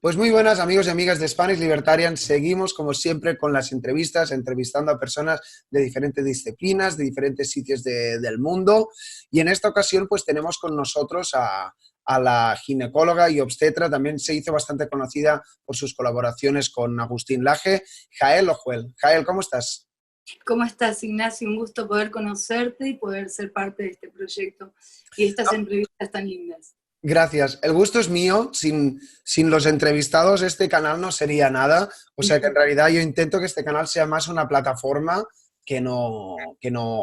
Pues muy buenas amigos y amigas de Spanish Libertarian. Seguimos como siempre con las entrevistas, entrevistando a personas de diferentes disciplinas, de diferentes sitios del mundo. Y en esta ocasión pues tenemos con nosotros a la ginecóloga y obstetra, también se hizo bastante conocida por sus colaboraciones con Agustín Laje, Jael Ojuel. Jael, ¿cómo estás? ¿Cómo estás, Ignacio? Un gusto poder conocerte y poder ser parte de este proyecto y de estas entrevistas tan lindas. Gracias. El gusto es mío. Sin los entrevistados este canal no sería nada. O sea que en realidad yo intento que este canal sea más una plataforma que no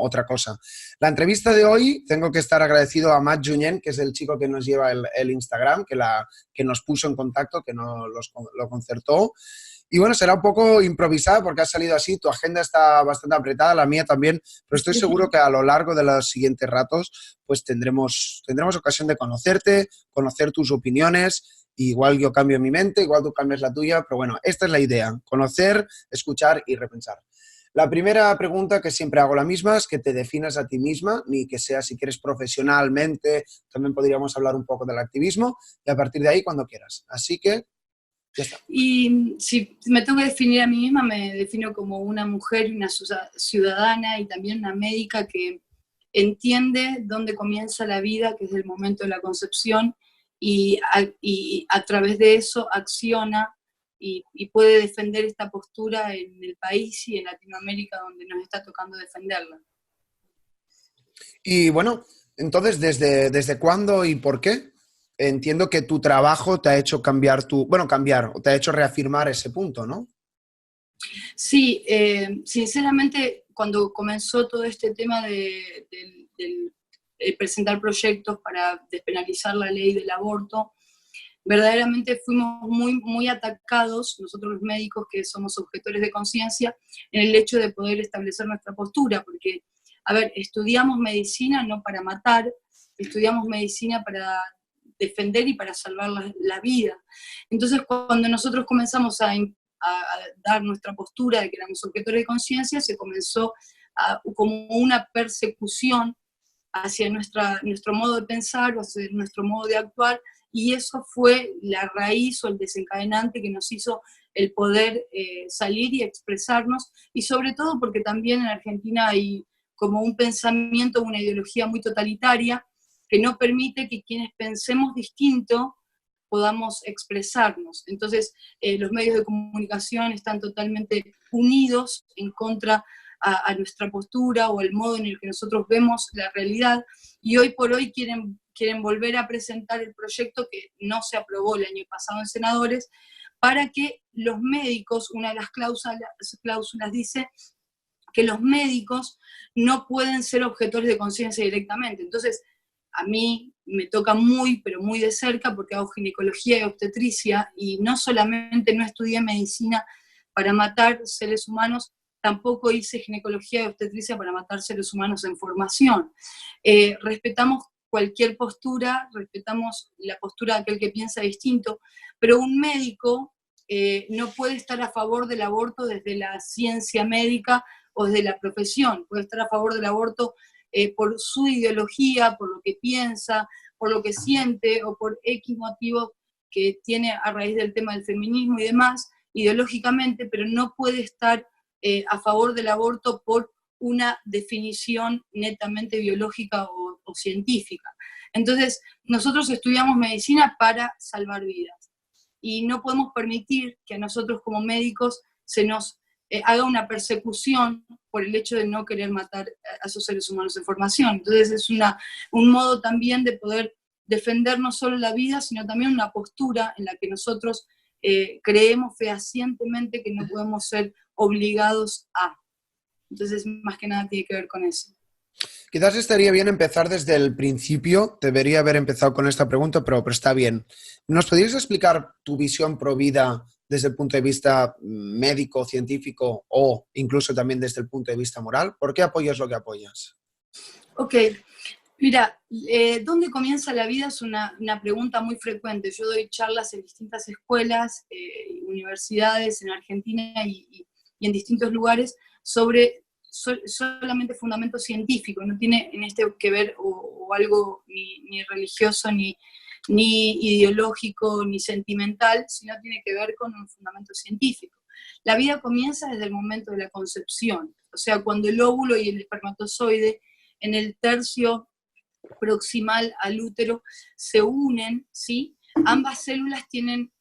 otra cosa. La entrevista de hoy tengo que estar agradecido a Matt Junyent, que es el chico que nos lleva el Instagram, que nos puso en contacto, que lo concertó. Y bueno, será un poco improvisada porque ha salido así, tu agenda está bastante apretada, la mía también, pero estoy seguro que a lo largo de los siguientes ratos pues tendremos ocasión de conocerte, conocer tus opiniones, igual yo cambio mi mente, igual tú cambias la tuya, pero bueno, esta es la idea, conocer, escuchar y repensar. La primera pregunta que siempre hago la misma es que te definas a ti misma, ni que sea si quieres profesionalmente, también podríamos hablar un poco del activismo y a partir de ahí cuando quieras. Así que ya está. Y si me tengo que definir a mí misma, me defino como una mujer y una ciudadana y también una médica que entiende dónde comienza la vida, que es el momento de la concepción, y a través de eso acciona y puede defender esta postura en el país y en Latinoamérica donde nos está tocando defenderla. Y bueno, entonces, ¿desde cuándo y por qué? Entiendo que tu trabajo te ha hecho o te ha hecho reafirmar ese punto, ¿no? Sí, sinceramente, cuando comenzó todo este tema de presentar proyectos para despenalizar la ley del aborto, verdaderamente fuimos muy atacados, nosotros los médicos que somos objetores de conciencia, en el hecho de poder establecer nuestra postura, porque, a ver, estudiamos medicina no para matar, estudiamos medicina para defender y para salvar la vida. Entonces, cuando nosotros comenzamos a dar nuestra postura de que éramos objetores de conciencia, se comenzó como una persecución hacia nuestro modo de pensar o hacia nuestro modo de actuar, y eso fue la raíz o el desencadenante que nos hizo el poder salir y expresarnos, y sobre todo porque también en Argentina hay como un pensamiento, una ideología muy totalitaria que no permite que quienes pensemos distinto podamos expresarnos. Entonces, los medios de comunicación están totalmente unidos en contra a nuestra postura o el modo en el que nosotros vemos la realidad, y hoy por hoy quieren volver a presentar el proyecto que no se aprobó el año pasado en senadores, para que los médicos, una de las cláusulas dice que los médicos no pueden ser objetores de conciencia directamente. Entonces, a mí me toca muy, pero muy de cerca porque hago ginecología y obstetricia, y no solamente no estudié medicina para matar seres humanos, tampoco hice ginecología y obstetricia para matar seres humanos en formación. Respetamos cualquier postura, respetamos la postura de aquel que piensa distinto, pero un médico no puede estar a favor del aborto desde la ciencia médica o desde la profesión, puede estar a favor del aborto por su ideología, por lo que piensa, por lo que siente o por X motivo que tiene a raíz del tema del feminismo y demás, ideológicamente, pero no puede estar a favor del aborto por una definición netamente biológica o científica. Entonces, nosotros estudiamos medicina para salvar vidas y no podemos permitir que a nosotros como médicos se nos haga una persecución por el hecho de no querer matar a esos seres humanos en formación. Entonces es un modo también de poder defender no solo la vida, sino también una postura en la que nosotros creemos fehacientemente que no podemos ser obligados a. Entonces, más que nada tiene que ver con eso. Quizás estaría bien empezar desde el principio, debería haber empezado con esta pregunta, pero está bien. ¿Nos podrías explicar tu visión pro vida desde el punto de vista médico, científico o incluso también desde el punto de vista moral? ¿Por qué apoyas lo que apoyas? Ok, mira, ¿dónde comienza la vida? Es una pregunta muy frecuente. Yo doy charlas en distintas escuelas, universidades en Argentina y en distintos lugares sobre solamente fundamento científico, no tiene en este que ver o algo ni religioso ni ni ideológico, ni sentimental, sino tiene que ver con un fundamento científico. La vida comienza desde el momento de la concepción, o sea, cuando el óvulo y el espermatozoide en el tercio proximal al útero se unen, ¿sí? Ambas células tienen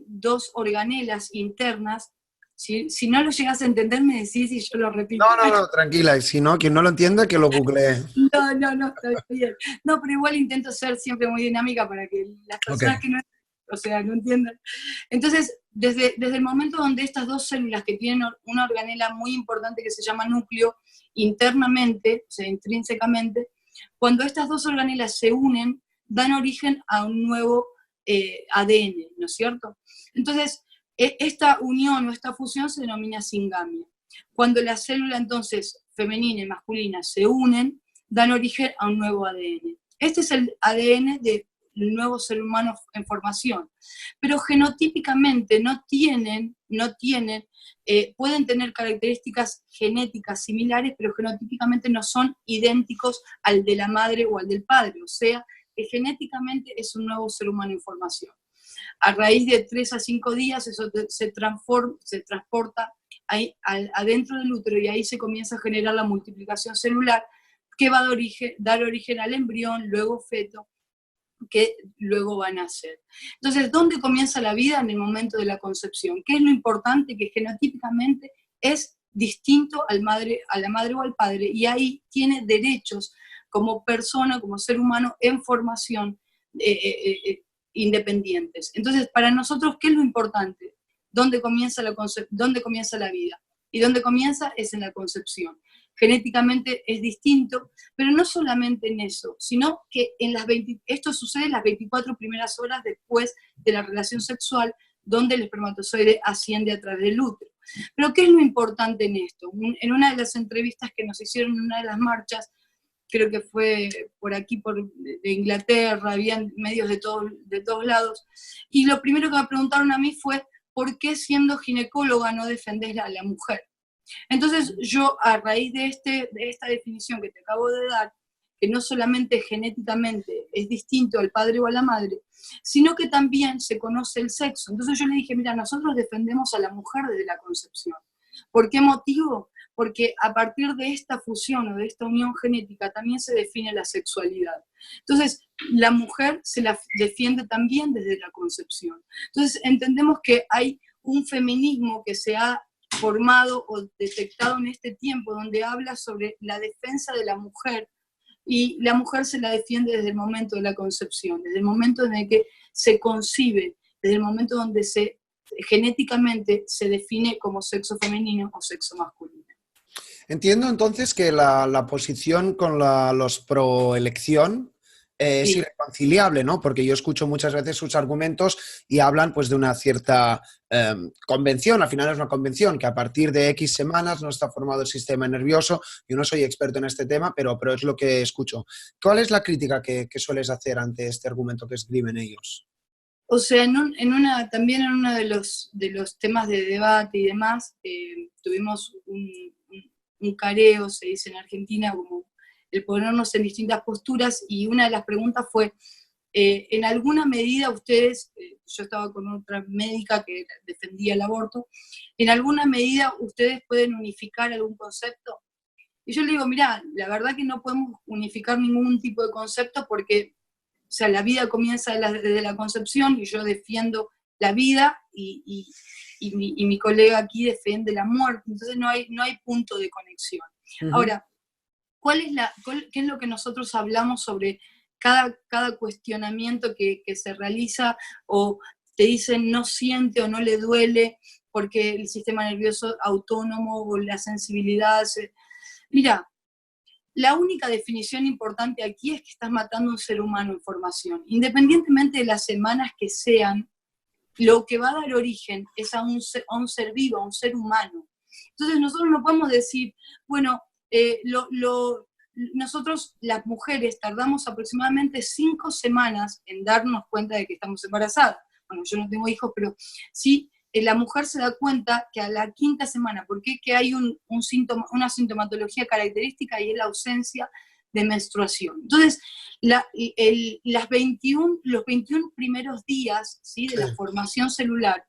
dos organelas internas. Si no lo llegas a entender, me decís y yo lo repito. No, tranquila. Y si no, quien no lo entienda, que lo googlee. No, está bien. No, pero igual intento ser siempre muy dinámica para que las personas que no, o sea, no entiendan. Entonces, desde el momento donde estas dos células que tienen una organela muy importante que se llama núcleo, internamente, o sea, intrínsecamente, cuando estas dos organelas se unen, dan origen a un nuevo ADN, ¿no es cierto? Entonces, esta unión o esta fusión se denomina singamia. Cuando la célula entonces femenina y masculina se unen, dan origen a un nuevo ADN. Este es el ADN del nuevo ser humano en formación. Pero genotípicamente pueden tener características genéticas similares, pero genotípicamente no son idénticos al de la madre o al del padre. O sea, que genéticamente es un nuevo ser humano en formación. A raíz de 3 a 5 días eso se transporta adentro del útero y ahí se comienza a generar la multiplicación celular que va a dar origen al embrión, luego feto, que luego van a nacer. Entonces, ¿dónde comienza la vida? En el momento de la concepción. ¿Qué es lo importante? Que genotípicamente es distinto a la madre o al padre, y ahí tiene derechos como persona, como ser humano en formación independientes. Entonces, para nosotros, ¿qué es lo importante? ¿Dónde comienza la vida? Y dónde comienza es en la concepción. Genéticamente es distinto, pero no solamente en eso, sino que esto sucede en las 24 primeras horas después de la relación sexual, donde el espermatozoide asciende a través del útero. Pero ¿qué es lo importante en esto? En una de las entrevistas que nos hicieron en una de las marchas, creo que fue por aquí, de Inglaterra, habían medios de todos lados, y lo primero que me preguntaron a mí fue, ¿por qué siendo ginecóloga no defendés a la mujer? Entonces yo, a raíz de esta definición que te acabo de dar, que no solamente genéticamente es distinto al padre o a la madre, sino que también se conoce el sexo. Entonces yo le dije, mira, nosotros defendemos a la mujer desde la concepción. ¿Por qué motivo? Porque a partir de esta fusión o de esta unión genética también se define la sexualidad. Entonces, la mujer se la defiende también desde la concepción. Entonces, entendemos que hay un feminismo que se ha formado o detectado en este tiempo, donde habla sobre la defensa de la mujer, y la mujer se la defiende desde el momento de la concepción, desde el momento en el que se concibe, desde el momento donde genéticamente se define como sexo femenino o sexo masculino. Entiendo entonces que la posición con los pro-elección es Sí. irreconciliable, ¿no? Porque yo escucho muchas veces sus argumentos y hablan pues de una cierta convención, al final es una convención, que a partir de X semanas no está formado el sistema nervioso. Yo no soy experto en este tema, pero es lo que escucho. ¿Cuál es la crítica que sueles hacer ante este argumento que escriben ellos? O sea, también en uno de los temas de debate y demás, tuvimos un careo, se dice en Argentina, como el ponernos en distintas posturas, y una de las preguntas fue, en alguna medida ustedes, yo estaba con otra médica que defendía el aborto, en alguna medida ustedes pueden unificar algún concepto. Y yo le digo, mirá, la verdad que no podemos unificar ningún tipo de concepto porque, o sea, la vida comienza desde la concepción y yo defiendo la vida y mi colega aquí defiende la muerte, entonces no hay punto de conexión. Uh-huh. Ahora, ¿qué es lo que nosotros hablamos sobre cada cuestionamiento que se realiza, o te dicen no siente o no le duele porque el sistema nervioso autónomo o la sensibilidad? Mira, la única definición importante aquí es que estás matando a un ser humano en formación. Independientemente de las semanas que sean, lo que va a dar origen es a un ser vivo, a un ser humano. Entonces nosotros no podemos decir, bueno, nosotros las mujeres tardamos aproximadamente 5 semanas en darnos cuenta de que estamos embarazadas. Bueno, yo no tengo hijos, pero sí, la mujer se da cuenta que a la 5ª semana, porque que hay una sintomatología característica y es la ausencia de menstruación. Entonces, Los 21 primeros días, ¿sí?, de la formación celular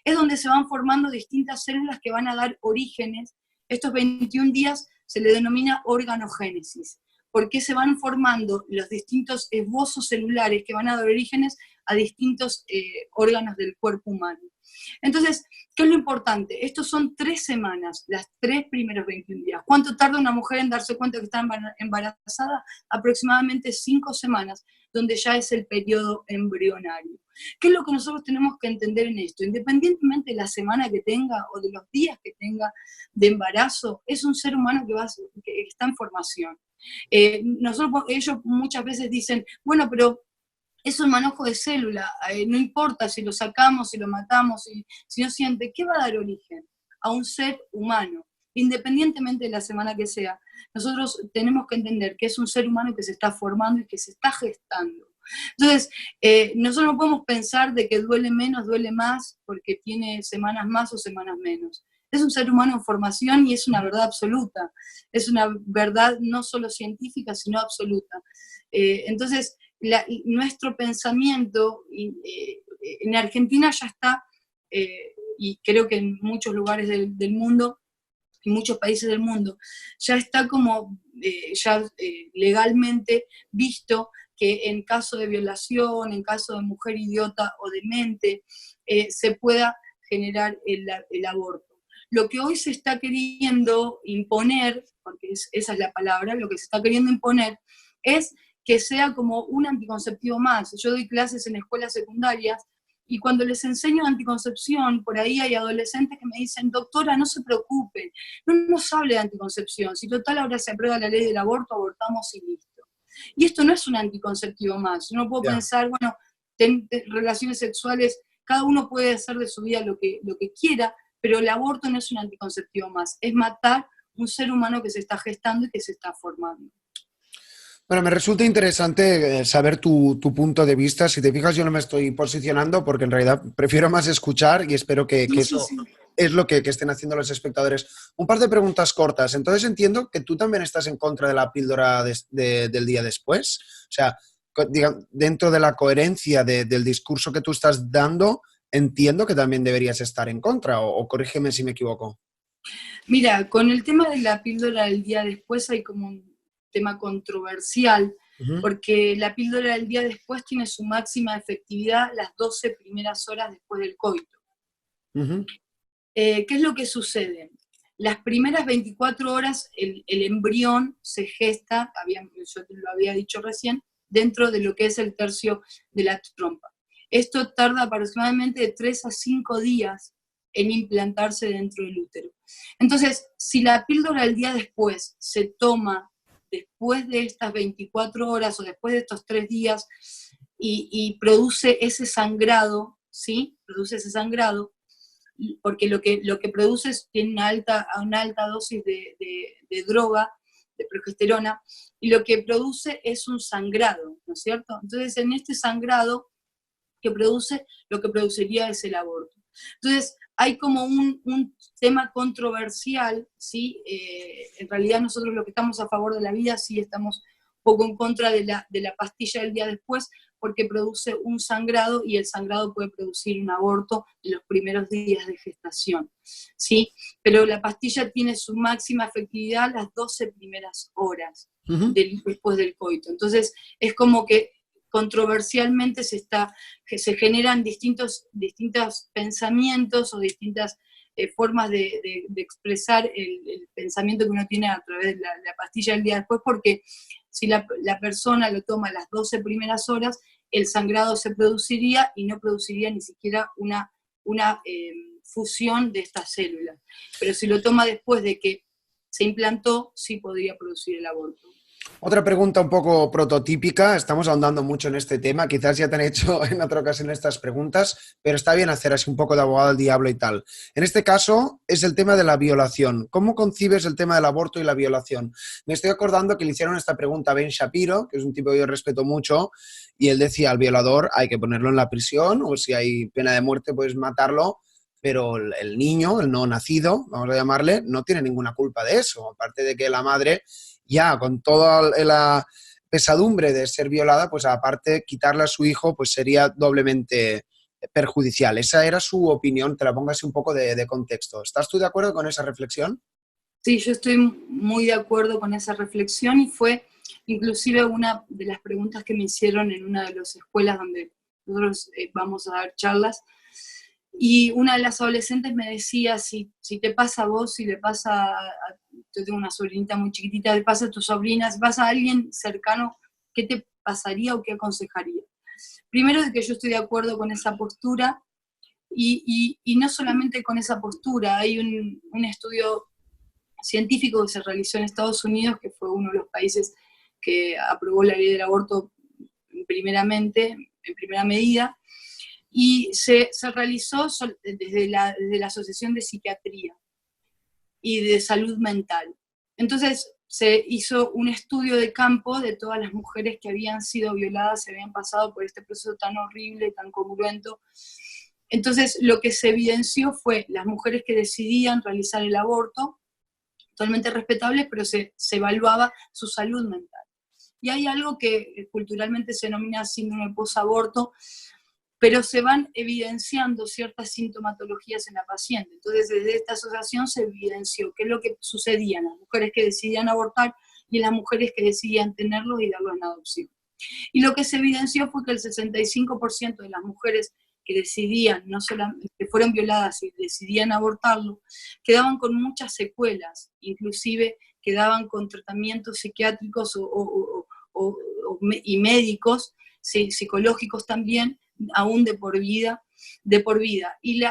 es donde se van formando distintas células que van a dar orígenes. Estos 21 días se le denomina organogénesis, porque se van formando los distintos esbozos celulares que van a dar orígenes a distintos órganos del cuerpo humano. Entonces, ¿qué es lo importante? Estos son 3 semanas, las 3 primeros 21 días. ¿Cuánto tarda una mujer en darse cuenta que está embarazada? Aproximadamente 5 semanas, donde ya es el periodo embrionario. ¿Qué es lo que nosotros tenemos que entender en esto? Independientemente de la semana que tenga o de los días que tenga de embarazo, es un ser humano que está en formación. Ellos muchas veces dicen, bueno, pero es un manojo de célula, no importa si lo sacamos, si lo matamos, si no siente, ¿qué va a dar origen? A un ser humano, independientemente de la semana que sea. Nosotros tenemos que entender que es un ser humano que se está formando y que se está gestando. Entonces, nosotros no podemos pensar de que duele menos, duele más, porque tiene semanas más o semanas menos. Es un ser humano en formación y es una verdad absoluta. Es una verdad no solo científica, sino absoluta. Entonces, nuestro pensamiento en Argentina ya está, y creo que en muchos lugares del mundo, en muchos países del mundo, ya está como legalmente visto que en caso de violación, en caso de mujer idiota o demente, se pueda generar el aborto. Lo que hoy se está queriendo imponer, porque esa es la palabra, lo que se está queriendo imponer es que sea como un anticonceptivo más. Yo doy clases en escuelas secundarias y cuando les enseño anticoncepción, por ahí hay adolescentes que me dicen, doctora, no se preocupen, no nos hable de anticoncepción, si total ahora se aprueba la ley del aborto, abortamos y listo. Y esto no es un anticonceptivo más. Yo no puedo pensar, bueno, relaciones sexuales, cada uno puede hacer de su vida lo que quiera, pero el aborto no es un anticonceptivo más, es matar un ser humano que se está gestando y que se está formando. Bueno, me resulta interesante saber tu punto de vista. Si te fijas, yo no me estoy posicionando porque en realidad prefiero más escuchar y espero que eso es lo que estén haciendo los espectadores. Un par de preguntas cortas. Entonces entiendo que tú también estás en contra de la píldora del día después. O sea, dentro de la coherencia del discurso que tú estás dando, entiendo que también deberías estar en contra, o corrígeme si me equivoco. Mira, con el tema de la píldora del día después hay como un tema controversial, porque la píldora del día después tiene su máxima efectividad las 12 primeras horas después del coito. ¿Qué es lo que sucede? Las primeras 24 horas el embrión se gesta, yo te lo había dicho recién, dentro de lo que es el tercio de la trompa. Esto tarda aproximadamente de 3 a 5 días en implantarse dentro del útero. Entonces, si la píldora del día después se toma después de estas 24 horas o después de estos 3 días y produce ese sangrado, ¿sí? Produce ese sangrado, porque lo que produce tiene una alta dosis de droga, de progesterona, y lo que produce es un sangrado, ¿no es cierto? Entonces, en este sangrado que produce, lo que produciría es el aborto. Entonces, hay como un tema controversial, ¿sí? En realidad nosotros los que estamos a favor de la vida sí estamos un poco en contra de la pastilla del día después, porque produce un sangrado y el sangrado puede producir un aborto en los primeros días de gestación, ¿sí? Pero la pastilla tiene su máxima efectividad las 12 primeras horas después del coito. Entonces, es como que controversialmente se generan distintos pensamientos o distintas formas de expresar el pensamiento que uno tiene a través de la pastilla del día después, porque si la persona lo toma las 12 primeras horas, el sangrado se produciría y no produciría ni siquiera una fusión de estas células. Pero si lo toma después de que se implantó, sí podría producir el aborto. Otra pregunta un poco prototípica, estamos ahondando mucho en este tema, quizás ya te han hecho en otra ocasión estas preguntas, pero está bien hacer así un poco de abogado del diablo y tal. En este caso es el tema de la violación. ¿Cómo concibes el tema del aborto y la violación? Me estoy acordando que le hicieron esta pregunta a Ben Shapiro, que es un tipo que yo respeto mucho, y él decía, al violador hay que ponerlo en la prisión, o si hay pena de muerte puedes matarlo, pero el niño, el no nacido, vamos a llamarle, no tiene ninguna culpa de eso, aparte de que la madre ya con toda pesadumbre de ser violada, pues aparte quitarle a su hijo, pues sería doblemente perjudicial. Esa era su opinión, te la pongo así un poco de contexto. ¿Estás tú de acuerdo con esa reflexión? Sí, yo estoy muy de acuerdo con esa reflexión y fue inclusive una de las preguntas que me hicieron en una de las escuelas donde nosotros vamos a dar charlas. Y una de las adolescentes me decía, si te pasa a vos, si le pasa yo tengo una sobrinita muy chiquitita, le pasa a tu sobrina, si pasa a alguien cercano, ¿qué te pasaría o qué aconsejaría? Primero de que yo estoy de acuerdo con esa postura y no solamente con esa postura, hay un estudio científico que se realizó en Estados Unidos, que fue uno de los países que aprobó la ley del aborto primeramente, en primera medida, y se realizó desde la Asociación de Psiquiatría y de Salud Mental. Entonces se hizo un estudio de campo de todas las mujeres que habían sido violadas, se habían pasado por este proceso tan horrible, tan cruento. Entonces lo que se evidenció fue las mujeres que decidían realizar el aborto, totalmente respetables, pero se evaluaba su salud mental. Y hay algo que culturalmente se denomina síndrome posaborto, pero se van evidenciando ciertas sintomatologías en la paciente. Entonces, desde esta asociación se evidenció qué es lo que sucedía en las mujeres que decidían abortar y en las mujeres que decidían tenerlos y darlos en adopción. Y lo que se evidenció fue que el 65% de las mujeres que decidían, no solamente que fueron violadas y decidían abortarlo, quedaban con muchas secuelas, inclusive quedaban con tratamientos psiquiátricos y médicos, psicológicos también, aún de por vida. Y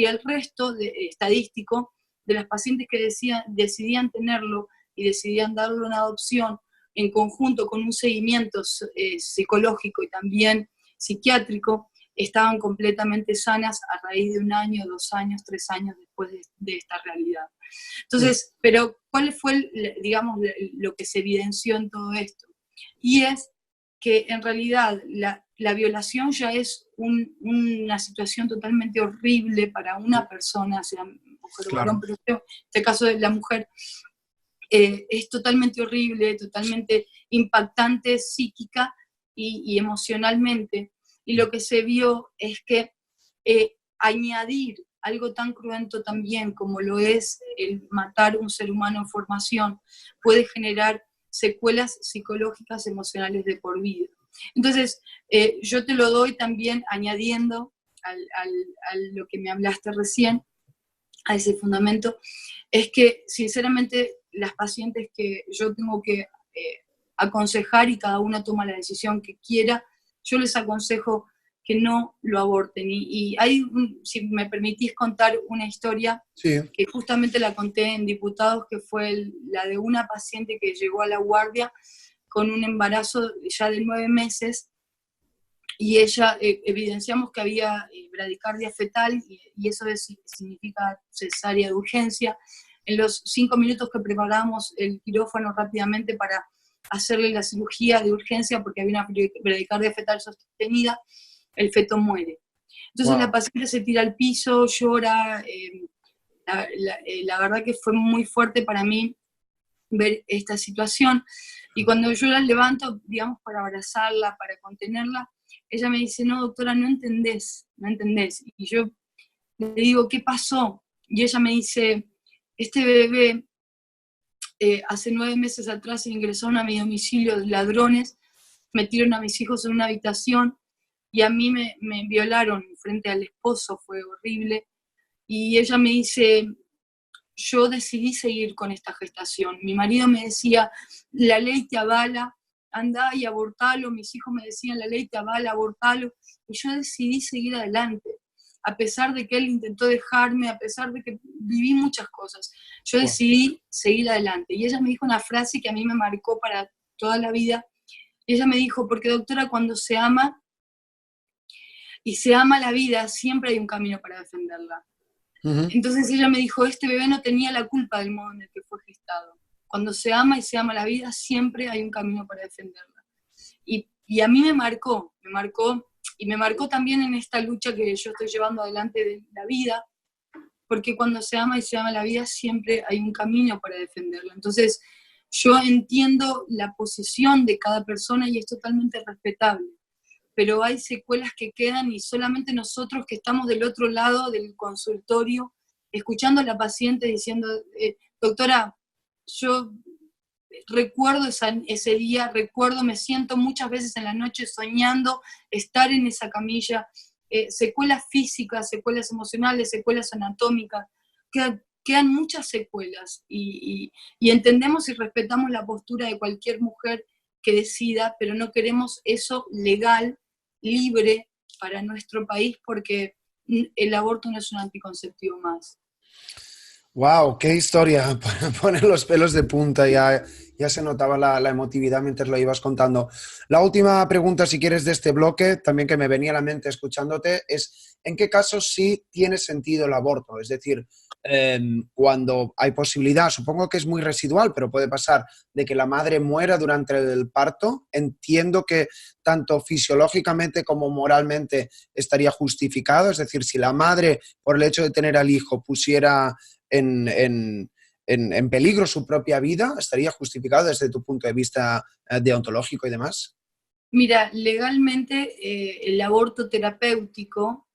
el resto estadístico de las pacientes que decidían tenerlo y decidían darlo en adopción, en conjunto con un seguimiento psicológico y también psiquiátrico, estaban completamente sanas a raíz de 1 año, 2 años, 3 años después de esta realidad. Entonces, pero ¿cuál fue, digamos, lo que se evidenció en todo esto? Y es que en realidad la violación ya es una situación totalmente horrible para una persona, sea mujer o varón, pero en este caso de la mujer, es totalmente horrible, totalmente impactante psíquica y emocionalmente. Y lo que se vio es que añadir algo tan cruento también como lo es el matar un ser humano en formación puede generar secuelas psicológicas, emocionales de por vida. Entonces, yo te lo doy también añadiendo a lo que me hablaste recién, a ese fundamento, es que sinceramente las pacientes que yo tengo que aconsejar y cada uno toma la decisión que quiera, yo les aconsejo que no lo aborten. Y hay, si me permitís contar una historia, sí, que justamente la conté en Diputados, que fue la de una paciente que llegó a la guardia con un embarazo ya de 9 meses, y ella, evidenciamos que había bradicardia fetal, y eso significa cesárea de urgencia. En los 5 minutos que preparamos el quirófano rápidamente para hacerle la cirugía de urgencia, porque había una bradicardia fetal sostenida, el feto muere. Entonces la paciente se tira al piso, llora. La verdad que fue muy fuerte para mí ver esta situación. Y cuando yo la levanto, digamos, para abrazarla, para contenerla, ella me dice: no, doctora, no entendés, no entendés. Y yo le digo: ¿qué pasó? Y ella me dice: este bebé hace 9 meses atrás ingresaron a mi domicilio ladrones, metieron a mis hijos en una habitación y a mí me violaron frente al esposo, fue horrible. Y ella me dice: yo decidí seguir con esta gestación. Mi marido me decía: la ley te avala, andá y abortalo. Mis hijos me decían: la ley te avala, abortalo. Y yo decidí seguir adelante, a pesar de que él intentó dejarme, a pesar de que viví muchas cosas. Yo decidí seguir adelante. Y ella me dijo una frase que a mí me marcó para toda la vida. Ella me dijo: porque doctora, cuando se ama y se ama la vida, siempre hay un camino para defenderla. Entonces ella me dijo: este bebé no tenía la culpa del modo en el que fue gestado. Cuando se ama y se ama la vida, siempre hay un camino para defenderla. Y a mí me marcó, y me marcó también en esta lucha que yo estoy llevando adelante de la vida, porque cuando se ama y se ama la vida, siempre hay un camino para defenderla. Entonces, Yo entiendo la posición de cada persona y es totalmente respetable, pero hay secuelas que quedan y solamente nosotros que estamos del otro lado del consultorio, escuchando a la paciente diciendo, doctora, yo recuerdo ese día, me siento muchas veces en la noche soñando estar en esa camilla, secuelas físicas, secuelas emocionales, secuelas anatómicas, quedan muchas secuelas y entendemos y respetamos la postura de cualquier mujer que decida, pero no queremos eso legal, libre para nuestro país, porque el aborto no es un anticonceptivo más. Wow, qué historia, poner los pelos de punta, ya se notaba la emotividad mientras lo ibas contando. La última pregunta, si quieres, de este bloque, también que me venía a la mente escuchándote, es ¿en qué casos sí tiene sentido el aborto? Es decir, cuando hay posibilidad, supongo que es muy residual, pero puede pasar, de que la madre muera durante el parto, entiendo que tanto fisiológicamente como moralmente estaría justificado, es decir, si la madre, por el hecho de tener al hijo, pusiera en peligro su propia vida, ¿estaría justificado desde tu punto de vista deontológico y demás? Mira, legalmente el aborto terapéutico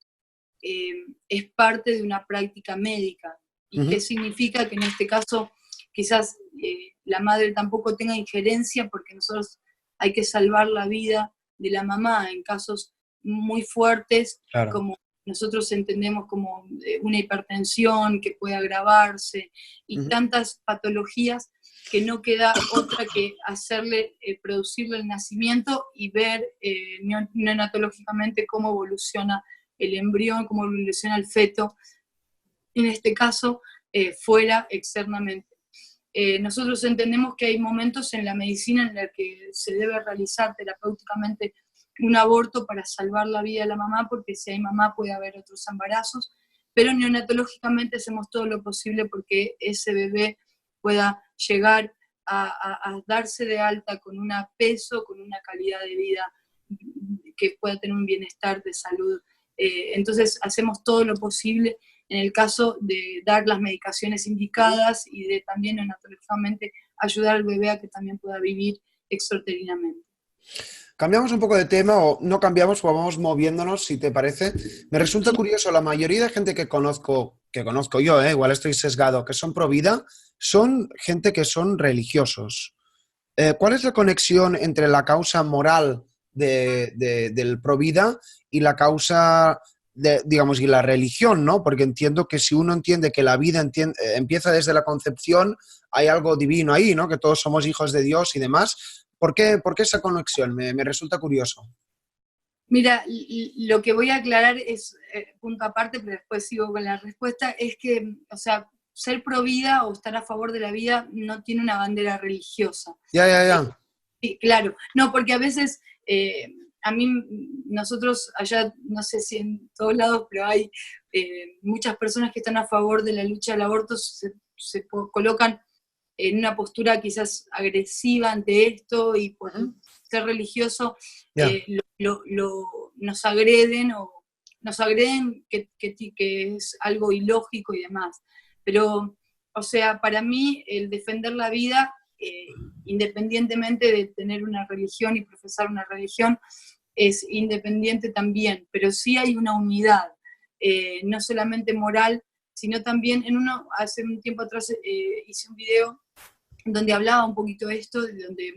es parte de una práctica médica. ¿Y qué significa? Que en este caso quizás la madre tampoco tenga injerencia, porque nosotros hay que salvar la vida de la mamá en casos muy fuertes, Claro. como nosotros entendemos como una hipertensión que puede agravarse y tantas patologías que no queda otra que hacerle, producirle el nacimiento y ver neonatológicamente cómo evoluciona el embrión, cómo evoluciona el feto, en este caso, fuera externamente. Nosotros entendemos que hay momentos en la medicina en los que se debe realizar terapéuticamente un aborto para salvar la vida de la mamá, porque si hay mamá puede haber otros embarazos, pero neonatológicamente hacemos todo lo posible porque ese bebé pueda llegar a darse de alta con un peso, con una calidad de vida que pueda tener un bienestar de salud. Entonces hacemos todo lo posible en el caso de dar las medicaciones indicadas y de también neonatológicamente ayudar al bebé a que también pueda vivir extrauterinamente. Cambiamos un poco de tema o no cambiamos o vamos moviéndonos, si te parece. Me resulta curioso, la mayoría de gente que conozco yo, igual estoy sesgado, que son pro vida, son gente que son religiosos. ¿Cuál es la conexión entre la causa moral del pro vida y la causa, digamos, y la religión, ¿no? Porque entiendo que si uno entiende que la vida empieza desde la concepción, hay algo divino ahí, ¿no? Que todos somos hijos de Dios y demás. ¿Por qué esa conexión? Me resulta curioso. Mira, lo que voy a aclarar es punto aparte, pero después sigo con la respuesta, es que, o sea, ser pro vida o estar a favor de la vida no tiene una bandera religiosa. Ya. Sí, claro. No, porque a veces, a mí, nosotros allá, no sé si en todos lados, pero hay muchas personas que están a favor de la lucha del aborto, se colocan en una postura quizás agresiva ante esto y por ser religioso nos agreden que es algo ilógico y demás. Pero, o sea, para mí el defender la vida, independientemente de tener una religión y profesar una religión, es independiente también, pero sí hay una unidad, no solamente moral, sino también hace un tiempo atrás hice un video donde hablaba un poquito de esto, donde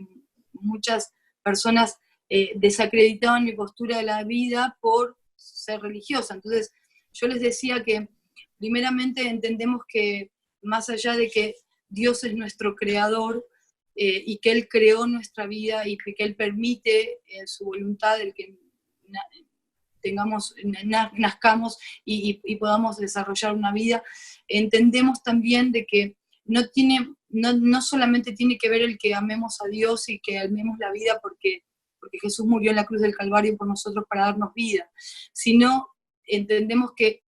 muchas personas desacreditaban mi postura de la vida por ser religiosa. Entonces, yo les decía que primeramente entendemos que más allá de que Dios es nuestro creador y que Él creó nuestra vida y que Él permite en su voluntad el que nazcamos y podamos desarrollar una vida, entendemos también de que no solamente tiene que ver el que amemos a Dios y que amemos la vida porque Jesús murió en la cruz del Calvario por nosotros para darnos vida, sino entendemos que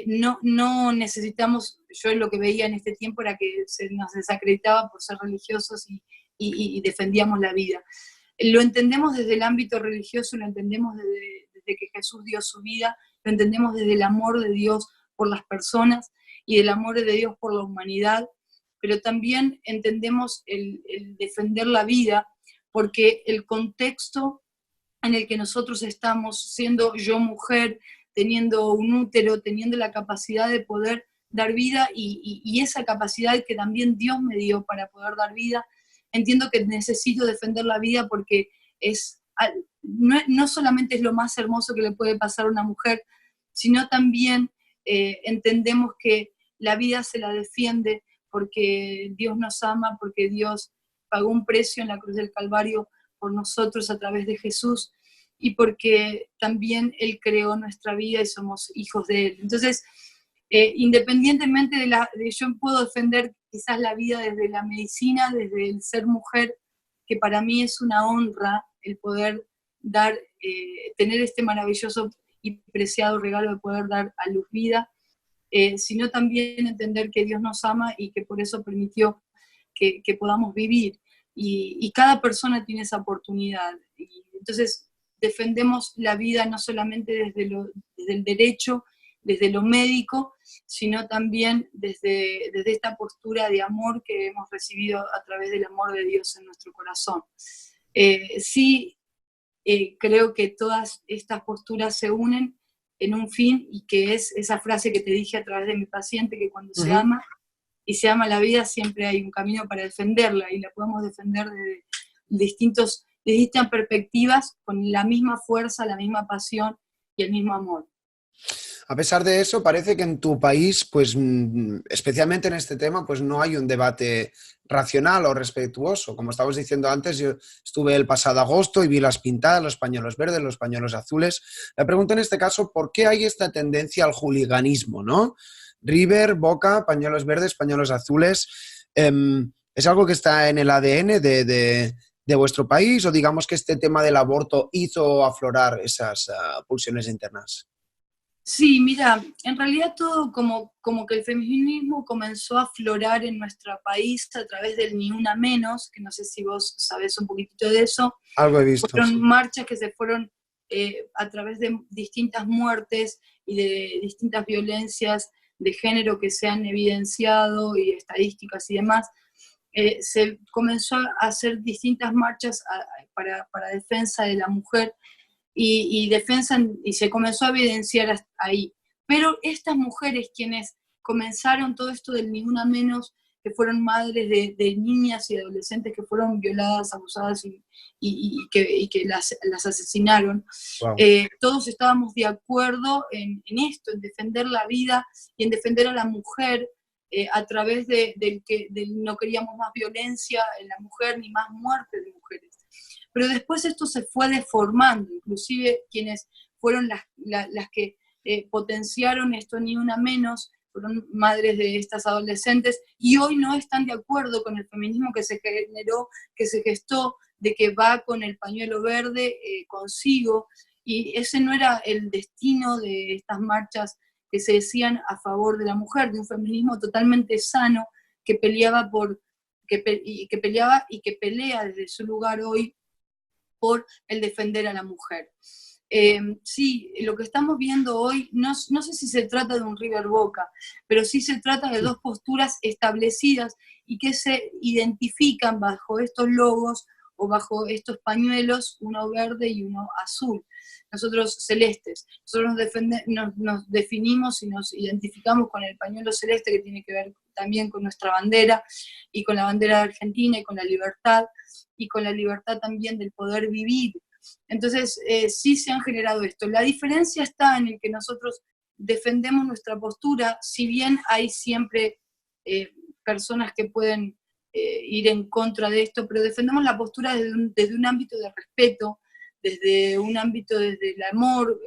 no necesitamos, yo lo que veía en este tiempo era que se nos desacreditaba por ser religiosos y defendíamos la vida. Lo entendemos desde el ámbito religioso, lo entendemos desde que Jesús dio su vida, lo entendemos desde el amor de Dios por las personas y el amor de Dios por la humanidad, pero también entendemos el defender la vida, porque el contexto en el que nosotros estamos, siendo yo mujer, teniendo un útero, teniendo la capacidad de poder dar vida y esa capacidad que también Dios me dio para poder dar vida, entiendo que necesito defender la vida porque no solamente es lo más hermoso que le puede pasar a una mujer, sino también entendemos que la vida se la defiende porque Dios nos ama, porque Dios pagó un precio en la cruz del Calvario por nosotros a través de Jesús, y porque también Él creó nuestra vida y somos hijos de Él. Entonces, independientemente yo puedo defender quizás la vida desde la medicina, desde el ser mujer, que para mí es una honra el poder tener este maravilloso y preciado regalo de poder dar a luz vida, sino también entender que Dios nos ama y que por eso permitió que podamos vivir. Y cada persona tiene esa oportunidad. Y entonces defendemos la vida no solamente desde el derecho, desde lo médico, sino también desde esta postura de amor que hemos recibido a través del amor de Dios en nuestro corazón. Creo que todas estas posturas se unen en un fin, y que es esa frase que te dije a través de mi paciente, que cuando se ama y se ama la vida, siempre hay un camino para defenderla, y la podemos defender desde distintas perspectivas, con la misma fuerza, la misma pasión y el mismo amor. A pesar de eso, parece que en tu país, pues especialmente en este tema, pues no hay un debate racional o respetuoso. Como estábamos diciendo antes, yo estuve el pasado agosto y vi las pintadas, los pañuelos verdes, los pañuelos azules. La pregunta en este caso, ¿por qué hay esta tendencia al hooliganismo, no? River, Boca, pañuelos verdes, pañuelos azules. ¿Es algo que está en el ADN de vuestro país, o digamos que este tema del aborto hizo aflorar esas pulsiones internas? Sí, mira, en realidad todo como que el feminismo comenzó a aflorar en nuestro país a través del Ni Una Menos, que no sé si vos sabés un poquitito de eso. Algo he visto, Fueron sí. marchas que se fueron a través de distintas muertes y de distintas violencias de género que se han evidenciado, y estadísticas y demás. Se comenzó a hacer distintas marchas para defensa de la mujer, y se comenzó a evidenciar ahí. Pero estas mujeres, quienes comenzaron todo esto del Ni Una Menos, que fueron madres de niñas y adolescentes que fueron violadas, abusadas y que las asesinaron, Wow. todos estábamos de acuerdo en esto, en defender la vida y en defender a la mujer, a través del no queríamos más violencia en la mujer ni más muerte de mujeres. Pero después esto se fue deformando, inclusive quienes fueron las que potenciaron esto Ni Una Menos, fueron madres de estas adolescentes, y hoy no están de acuerdo con el feminismo que se generó, que se gestó, de que va con el pañuelo verde consigo, y ese no era el destino de estas marchas que se decían a favor de la mujer, de un feminismo totalmente sano, que peleaba que peleaba y que pelea desde su lugar hoy por el defender a la mujer. Sí, lo que estamos viendo hoy, no sé si se trata de un River Boca, pero sí se trata de dos posturas establecidas y que se identifican bajo estos logos o bajo estos pañuelos, uno verde y uno azul, nosotros celestes. Nosotros nos definimos y nos identificamos con el pañuelo celeste, que tiene que ver también con nuestra bandera, y con la bandera de Argentina, y con la libertad también del poder vivir. Entonces, sí se han generado esto. La diferencia está en el que nosotros defendemos nuestra postura, si bien hay siempre personas que pueden ir en contra de esto, pero defendemos la postura desde un ámbito de respeto, desde un ámbito desde el amor,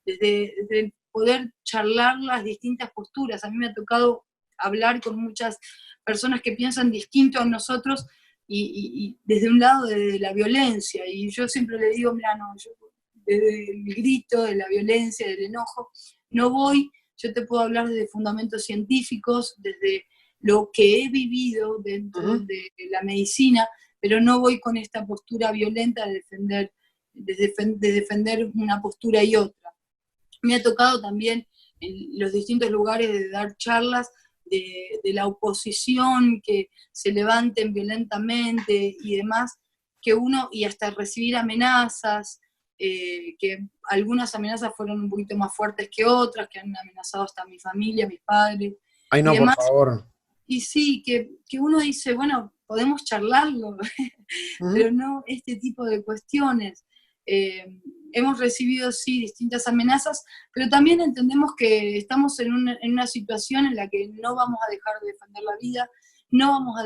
desde poder charlar las distintas posturas. A mí me ha tocado hablar con muchas personas que piensan distinto a nosotros, y desde un lado de la violencia, y yo siempre le digo, mira, no, yo desde el grito, de la violencia, del enojo, no voy. Yo te puedo hablar desde fundamentos científicos, desde lo que he vivido dentro de la medicina, pero no voy con esta postura violenta de defender una postura y otra. Me ha tocado también en los distintos lugares de dar charlas, de la oposición, que se levanten violentamente y demás, que uno, y hasta recibir amenazas, que algunas amenazas fueron un poquito más fuertes que otras, que han amenazado hasta a mi familia, a mis padres Ay, y no, por demás. favor. Y sí, que uno dice, bueno, podemos charlarlo, Ujú. pero no este tipo de cuestiones. Hemos recibido, sí, distintas amenazas, pero también entendemos que estamos en una situación en la que no vamos a dejar de defender la vida, no vamos a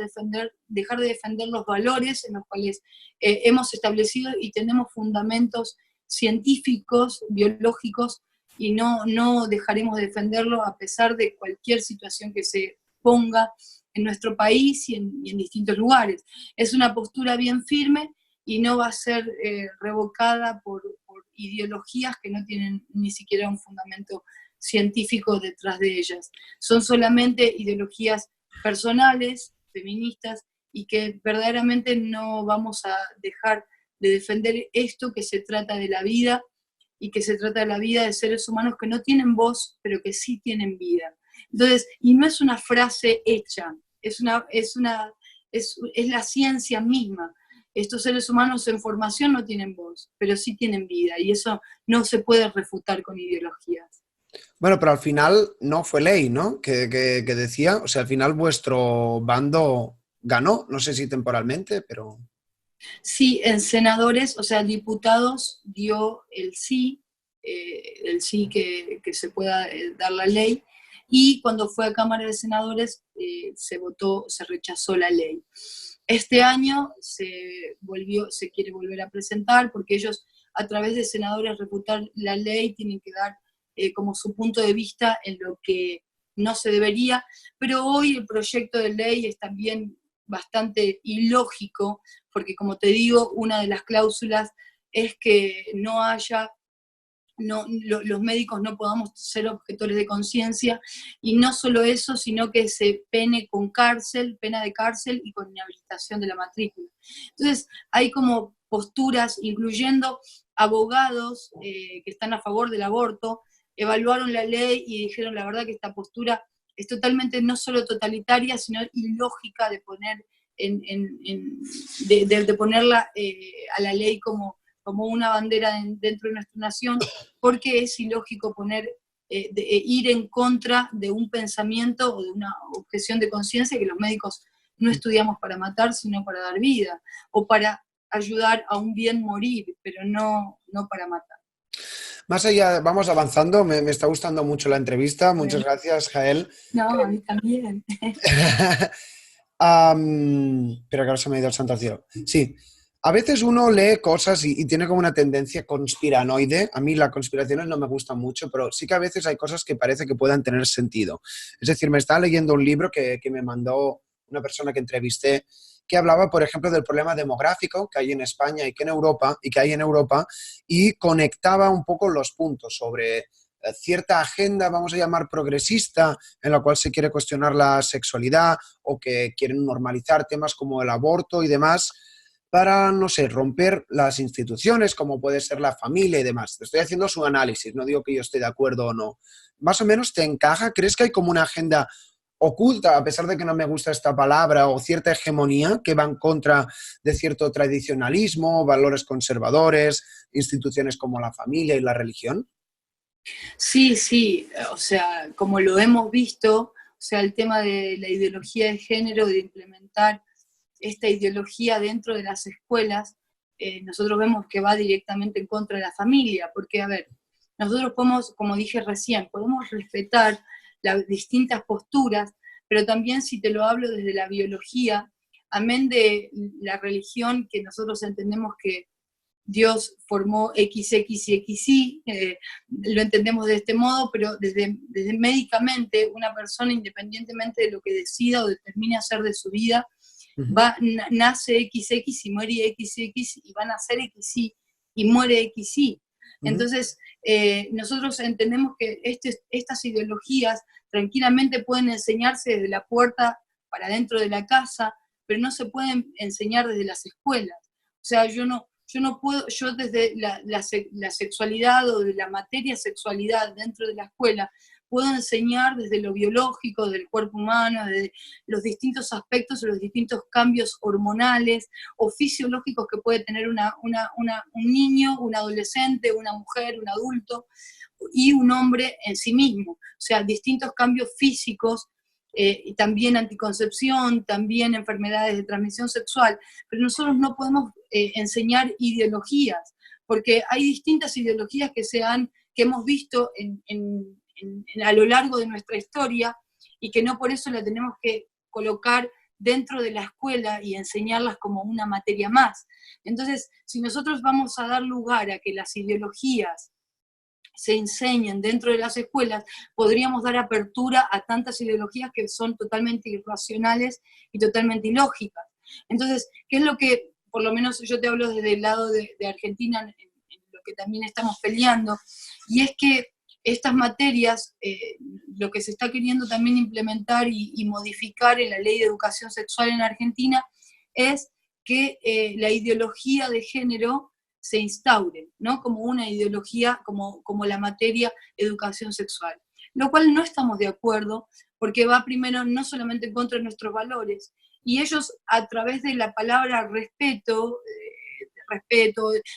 dejar de defender los valores en los cuales hemos establecido y tenemos fundamentos científicos, biológicos, y no dejaremos de defenderlo a pesar de cualquier situación que se ponga en nuestro país y en distintos lugares. Es una postura bien firme y no va a ser revocada por ideologías que no tienen ni siquiera un fundamento científico detrás de ellas. Son solamente ideologías personales, feministas, y que verdaderamente no vamos a dejar de defender esto, que se trata de la vida, y que se trata de la vida de seres humanos que no tienen voz, pero que sí tienen vida. Entonces, y no es una frase hecha, es la ciencia misma. Estos seres humanos en formación no tienen voz, pero sí tienen vida, y eso no se puede refutar con ideologías. Bueno, pero al final no fue ley, ¿no? Que decía, o sea, al final vuestro bando ganó, no sé si temporalmente, pero... Sí, en senadores, o sea, diputados dio el sí que se pueda dar la ley, y cuando fue a Cámara de Senadores se votó, se rechazó la ley. Este año se quiere volver a presentar, porque ellos a través de senadores refutar la ley tienen que dar como su punto de vista en lo que no se debería, pero hoy el proyecto de ley es también bastante ilógico, porque como te digo, una de las cláusulas es que no haya, los médicos no podamos ser objetores de conciencia, y no solo eso, sino que se pene con cárcel, pena de cárcel y con inhabilitación de la matrícula. Entonces, hay como posturas, incluyendo abogados que están a favor del aborto, evaluaron la ley y dijeron la verdad que esta postura es totalmente no solo totalitaria, sino ilógica de poner de ponerla a la ley como una bandera dentro de nuestra nación, porque es ilógico ir en contra de un pensamiento o de una objeción de conciencia, que los médicos no estudiamos para matar, sino para dar vida, o para ayudar a un bien morir, pero no para matar. Más allá, vamos avanzando, me está gustando mucho la entrevista, muchas Bueno, gracias, Jael. no, a mí también. Pero que ahora se me ha ido el santo al cielo. Sí, a veces uno lee cosas y tiene como una tendencia conspiranoide. A mí las conspiraciones no me gustan mucho, pero sí que a veces hay cosas que parece que puedan tener sentido. Es decir, me estaba leyendo un libro que me mandó una persona que entrevisté, que hablaba, por ejemplo, del problema demográfico que hay en España y que hay en Europa, y conectaba un poco los puntos sobre cierta agenda, vamos a llamar progresista, en la cual se quiere cuestionar la sexualidad o que quieren normalizar temas como el aborto y demás para, no sé, romper las instituciones como puede ser la familia y demás. Estoy haciendo su análisis, no digo que yo esté de acuerdo o no. ¿Más o menos te encaja? ¿Crees que hay como una agenda oculta, a pesar de que no me gusta esta palabra, o cierta hegemonía que va en contra de cierto tradicionalismo, valores conservadores, instituciones como la familia y la religión? Sí, sí, o sea, como lo hemos visto, o sea, el tema de la ideología de género, de implementar esta ideología dentro de las escuelas, nosotros vemos que va directamente en contra de la familia, porque, a ver, nosotros podemos, como dije recién, podemos respetar las distintas posturas, pero también si te lo hablo desde la biología, amén de la religión, que nosotros entendemos que Dios formó XX y XY, lo entendemos de este modo, pero desde médicamente, una persona, independientemente de lo que decida o determine hacer de su vida, nace XX y muere XX, y va a nacer XY y muere XY. Entonces, nosotros entendemos que estas ideologías tranquilamente pueden enseñarse desde la puerta para dentro de la casa, pero no se pueden enseñar desde las escuelas. O sea, yo no puedo, yo desde la sexualidad o de la materia sexualidad dentro de la escuela, puedo enseñar desde lo biológico, del cuerpo humano, de los distintos aspectos, los distintos cambios hormonales o fisiológicos que puede tener un niño, un adolescente, una mujer, un adulto y un hombre en sí mismo. O sea, distintos cambios físicos, y también anticoncepción, también enfermedades de transmisión sexual, pero nosotros no podemos enseñar ideologías, porque hay distintas ideologías que hemos visto a lo largo de nuestra historia y que no por eso la tenemos que colocar dentro de la escuela y enseñarlas como una materia más. Entonces, si nosotros vamos a dar lugar a que las ideologías se enseñen dentro de las escuelas, podríamos dar apertura a tantas ideologías que son totalmente irracionales y totalmente ilógicas. Entonces, ¿qué es lo que, por lo menos yo te hablo desde el lado de Argentina, en lo que también estamos peleando, y es que estas materias, lo que se está queriendo también implementar y modificar en la Ley de Educación Sexual en Argentina, es que la ideología de género se instaure, ¿no? Como una ideología, como la materia educación sexual. Lo cual no estamos de acuerdo, porque va primero no solamente en contra de nuestros valores, y ellos a través de la palabra respeto,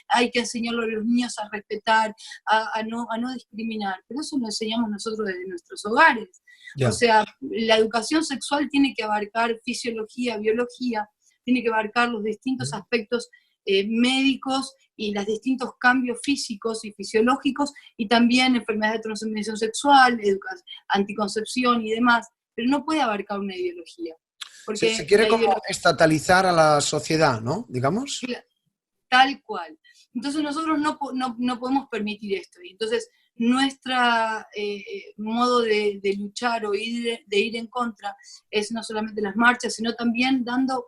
hay que enseñarle a los niños a respetar, a no discriminar, pero eso lo enseñamos nosotros desde nuestros hogares. Ya. O sea, la educación sexual tiene que abarcar fisiología, biología, tiene que abarcar los distintos aspectos médicos y los distintos cambios físicos y fisiológicos, y también enfermedades de transmisión sexual, anticoncepción y demás, pero no puede abarcar una ideología. Porque Se quiere como estatalizar a la sociedad, ¿no? Digamos. Tal cual. Entonces nosotros no podemos permitir esto. Y entonces nuestro modo de luchar o de ir en contra es no solamente las marchas, sino también dando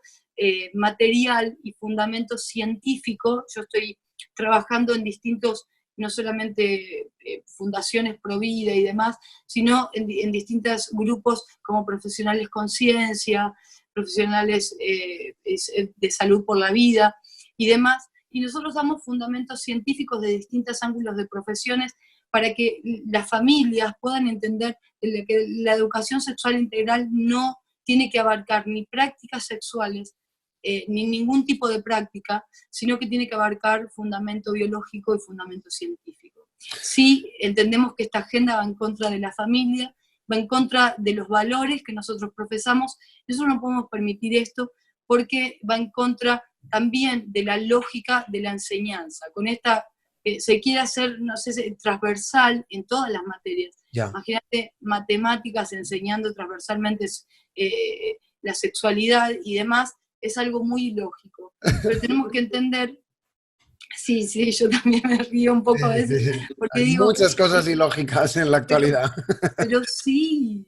material y fundamento científico. Yo estoy trabajando en distintos, no solamente fundaciones pro vida y demás, sino en distintos grupos como Profesionales con Ciencia, profesionales de salud por la vida y demás, y nosotros damos fundamentos científicos de distintos ángulos de profesiones para que las familias puedan entender que la educación sexual integral no tiene que abarcar ni prácticas sexuales, ni ningún tipo de práctica, sino que tiene que abarcar fundamento biológico y fundamento científico. Sí, entendemos que esta agenda va en contra de la familia, va en contra de los valores que nosotros profesamos, nosotros no podemos permitir esto porque va en contra también de la lógica de la enseñanza. Con esta se quiere hacer, no sé, transversal en todas las materias. Ya. Imagínate matemáticas enseñando transversalmente la sexualidad y demás, es algo muy ilógico. Pero tenemos que entender, sí, yo también me río un poco a veces, porque Hay digo, muchas cosas ilógicas en la actualidad. pero sí.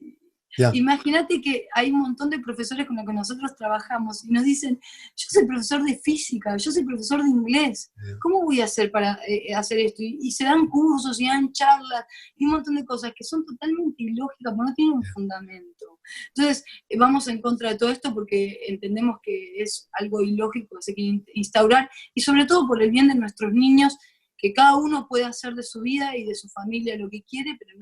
Ya. Imagínate que hay un montón de profesores con los que nosotros trabajamos y nos dicen, yo soy profesor de física, yo soy profesor de inglés, ¿cómo voy a hacer para hacer esto? Y se dan cursos y dan charlas y un montón de cosas que son totalmente ilógicas, porque no tienen un fundamento. Entonces, vamos en contra de todo esto porque entendemos que es algo ilógico que se quiere instaurar, y sobre todo por el bien de nuestros niños, que cada uno puede hacer de su vida y de su familia lo que quiere, pero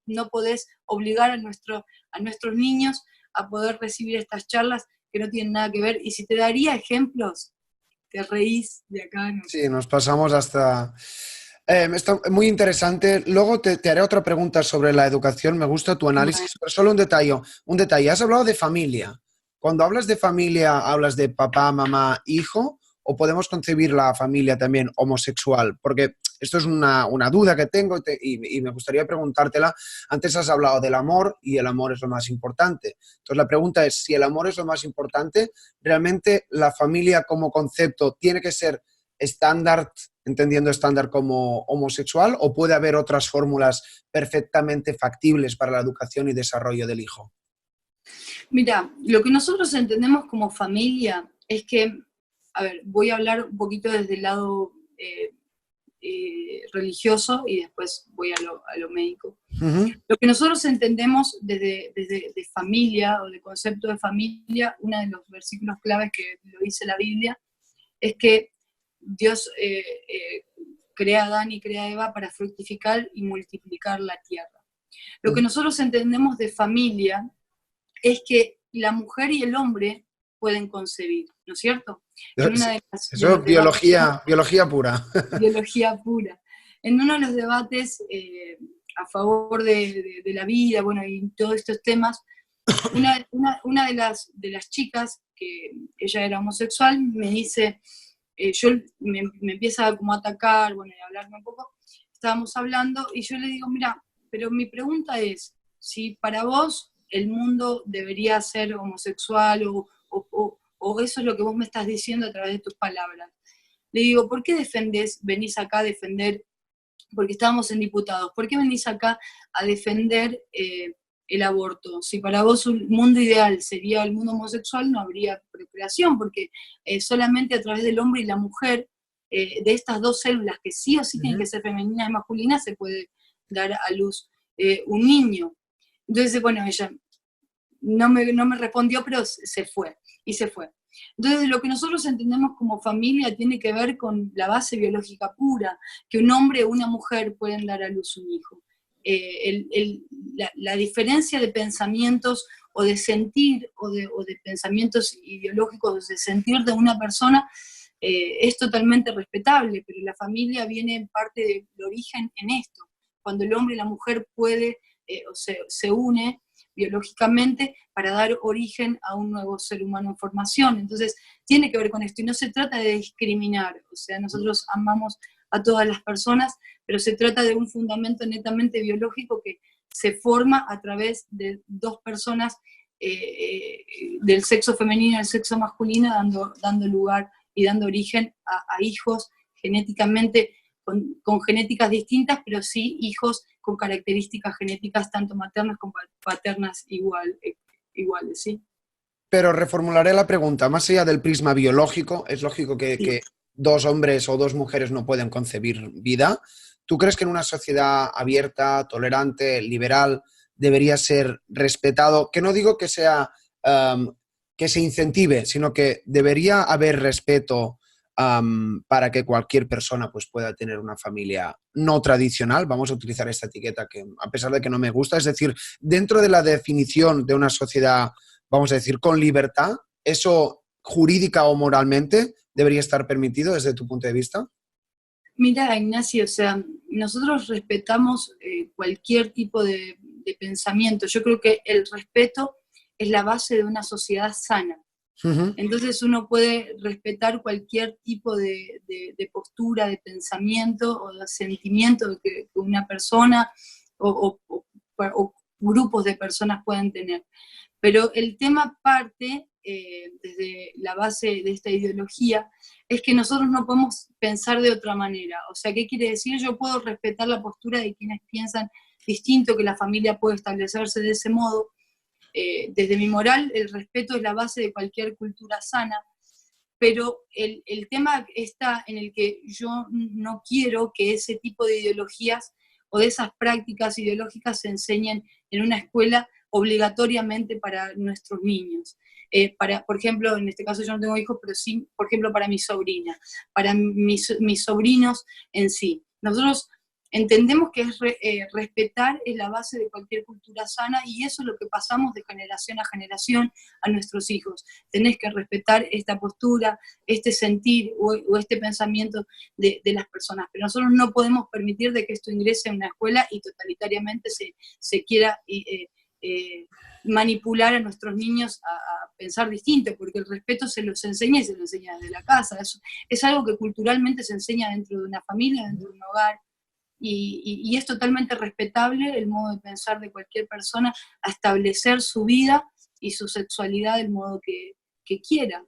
no podés obligar a nuestros niños a poder recibir estas charlas que no tienen nada que ver. Y si te daría ejemplos, te reís de acá. ¿No? Sí, nos pasamos hasta... está muy interesante. Luego te haré otra pregunta sobre la educación. Me gusta tu análisis, pero solo un detalle. Un detalle. Has hablado de familia. Cuando hablas de familia, ¿hablas de papá, mamá, hijo? ¿O podemos concebir la familia también homosexual? Porque esto es una duda que tengo y me gustaría preguntártela. Antes has hablado del amor y el amor es lo más importante. Entonces la pregunta es, si el amor es lo más importante, ¿realmente la familia como concepto tiene que ser estándar, entendiendo estándar como homosexual, o puede haber otras fórmulas perfectamente factibles para la educación y desarrollo del hijo? Mira, lo que nosotros entendemos como familia es que, a ver, voy a hablar un poquito desde el lado religioso y después voy a lo médico. Lo que nosotros entendemos desde familia o de concepto de familia, uno de los versículos claves que lo dice la Biblia, es que Dios crea a Adán y crea a Eva para fructificar y multiplicar la tierra. Lo que nosotros entendemos de familia es que la mujer y el hombre pueden concebir, ¿no es cierto? En una de Eso es biología pura. biología pura. En uno de los debates a favor de la vida, bueno, y todos estos temas, una de las chicas, que ella era homosexual, me dice, me empieza como a atacar, bueno, y a hablarme un poco, estábamos hablando, y yo le digo, mira, pero mi pregunta es, si para vos el mundo debería ser homosexual o eso es lo que vos me estás diciendo a través de tus palabras. Le digo, ¿por qué venís acá a defender, porque estábamos en diputados, ¿por qué venís acá a defender el aborto? Si para vos un mundo ideal sería el mundo homosexual, no habría procreación, porque solamente a través del hombre y la mujer, de estas dos células que sí o sí tienen que ser femeninas y masculinas, se puede dar a luz un niño. Entonces, bueno, ella no me respondió, pero se fue, y se fue. Entonces, lo que nosotros entendemos como familia tiene que ver con la base biológica pura, que un hombre o una mujer pueden dar a luz un hijo. La diferencia de pensamientos o de sentir o de pensamientos ideológicos, de sentir de una persona, es totalmente respetable, pero la familia viene en parte del origen en esto, cuando el hombre y la mujer puede o se une biológicamente para dar origen a un nuevo ser humano en formación. Entonces, tiene que ver con esto, y no se trata de discriminar, o sea, nosotros amamos a todas las personas, pero se trata de un fundamento netamente biológico que se forma a través de dos personas del sexo femenino y del sexo masculino, dando lugar y dando origen a hijos genéticamente con genéticas distintas, pero sí hijos con características genéticas tanto maternas como paternas iguales, ¿sí? Pero reformularé la pregunta, más allá del prisma biológico, es lógico que dos hombres o dos mujeres no pueden concebir vida. ¿Tú crees que en una sociedad abierta, tolerante, liberal, debería ser respetado? Que no digo que sea que se incentive, sino que debería haber respeto para que cualquier persona pues, pueda tener una familia no tradicional. Vamos a utilizar esta etiqueta que, a pesar de que no me gusta, es decir, dentro de la definición de una sociedad, vamos a decir, con libertad, ¿eso jurídica o moralmente debería estar permitido desde tu punto de vista? Mira, Ignacio, o sea, nosotros respetamos cualquier tipo de pensamiento. Yo creo que el respeto es la base de una sociedad sana. Entonces uno puede respetar cualquier tipo de postura, de pensamiento o de sentimiento que una persona o grupos de personas puedan tener. Pero el tema parte, desde la base de esta ideología, es que nosotros no podemos pensar de otra manera. O sea, ¿qué quiere decir? Yo puedo respetar la postura de quienes piensan distinto, que la familia puede establecerse de ese modo. Desde mi moral, el respeto es la base de cualquier cultura sana, pero el tema está en el que yo no quiero que ese tipo de ideologías o de esas prácticas ideológicas se enseñen en una escuela obligatoriamente para nuestros niños. Por ejemplo, en este caso yo no tengo hijos, pero sí, por ejemplo, para mi sobrina, para mis sobrinos en sí. Nosotros entendemos que respetar es la base de cualquier cultura sana, y eso es lo que pasamos de generación a generación a nuestros hijos. Tenés que respetar esta postura, este sentir o este pensamiento de las personas, pero nosotros no podemos permitir de que esto ingrese a una escuela y totalitariamente se quiera manipular a nuestros niños a pensar distinto, porque el respeto se los enseña y se los enseña desde la casa. Es algo que culturalmente se enseña dentro de una familia, dentro de un hogar. Y es totalmente respetable el modo de pensar de cualquier persona a establecer su vida y su sexualidad del modo que quiera.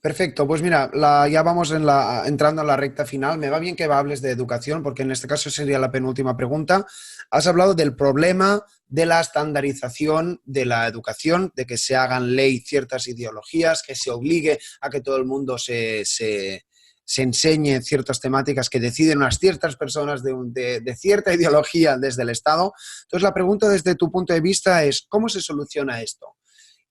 Perfecto, pues mira, ya vamos entrando en la recta final. Me va bien que hables de educación, porque en este caso sería la penúltima pregunta. Has hablado del problema de la estandarización de la educación, de que se hagan ley ciertas ideologías, que se obligue a que todo el mundo se enseñe ciertas temáticas que deciden unas ciertas personas de cierta ideología desde el Estado. Entonces, la pregunta desde tu punto de vista es, ¿cómo se soluciona esto?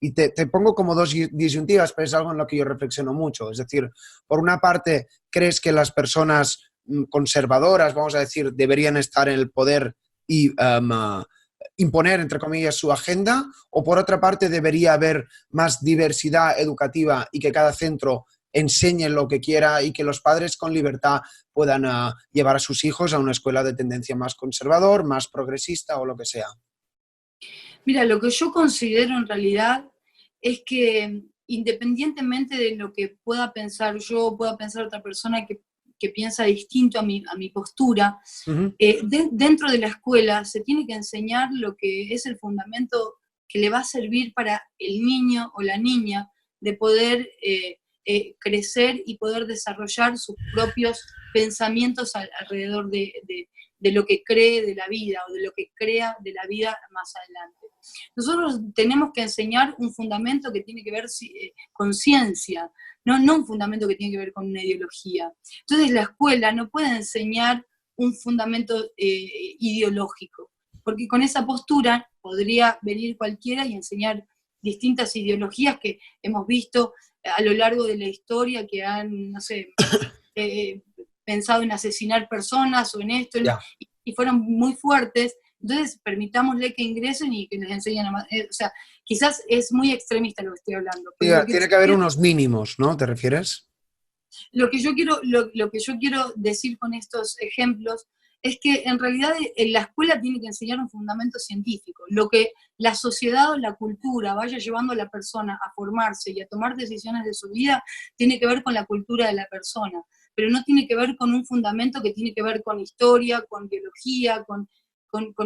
Y te pongo como dos disyuntivas, pero es algo en lo que yo reflexiono mucho. Es decir, por una parte, ¿crees que las personas conservadoras, vamos a decir, deberían estar en el poder y imponer, entre comillas, su agenda, o por otra parte debería haber más diversidad educativa y que cada centro enseñe lo que quiera y que los padres con libertad puedan llevar a sus hijos a una escuela de tendencia más conservador, más progresista o lo que sea? Mira, lo que yo considero en realidad es que independientemente de lo que pueda pensar yo, pueda pensar otra persona que piensa distinto a mi postura, Ujú. dentro de la escuela se tiene que enseñar lo que es el fundamento que le va a servir para el niño o la niña de poder crecer y poder desarrollar sus propios pensamientos alrededor de lo que cree de la vida o de lo que crea de la vida más adelante. Nosotros tenemos que enseñar un fundamento que tiene que ver con ciencia, no un fundamento que tiene que ver con una ideología. Entonces la escuela no puede enseñar un fundamento ideológico, porque con esa postura podría venir cualquiera y enseñar distintas ideologías que hemos visto a lo largo de la historia, que han, no sé, pensado en asesinar personas o en esto, Ya. y fueron muy fuertes. Entonces, permitámosle que ingresen y que les enseñen a... o sea, quizás es muy extremista lo que estoy hablando, pero lo que, Tiene que haber unos mínimos, ¿no? ¿Te refieres? lo que yo quiero decir con estos ejemplos es que en realidad en la escuela tiene que enseñar un fundamento científico. Lo que la sociedad o la cultura vaya llevando a la persona a formarse y a tomar decisiones de su vida, tiene que ver con la cultura de la persona, pero no tiene que ver con un fundamento que tiene que ver con historia, con biología, con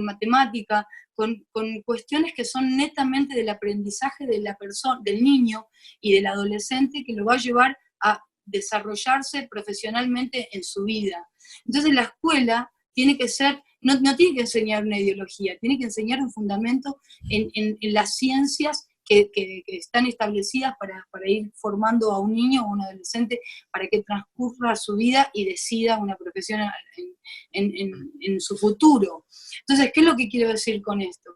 matemática, con cuestiones que son netamente del aprendizaje de la persona, del niño y del adolescente, que lo va a llevar a desarrollarse profesionalmente en su vida. Entonces la escuela tiene que ser, no tiene que enseñar una ideología, tiene que enseñar un fundamento en las ciencias que están establecidas para ir formando a un niño o un adolescente para que transcurra su vida y decida una profesión en su futuro. Entonces, ¿qué es lo que quiero decir con esto?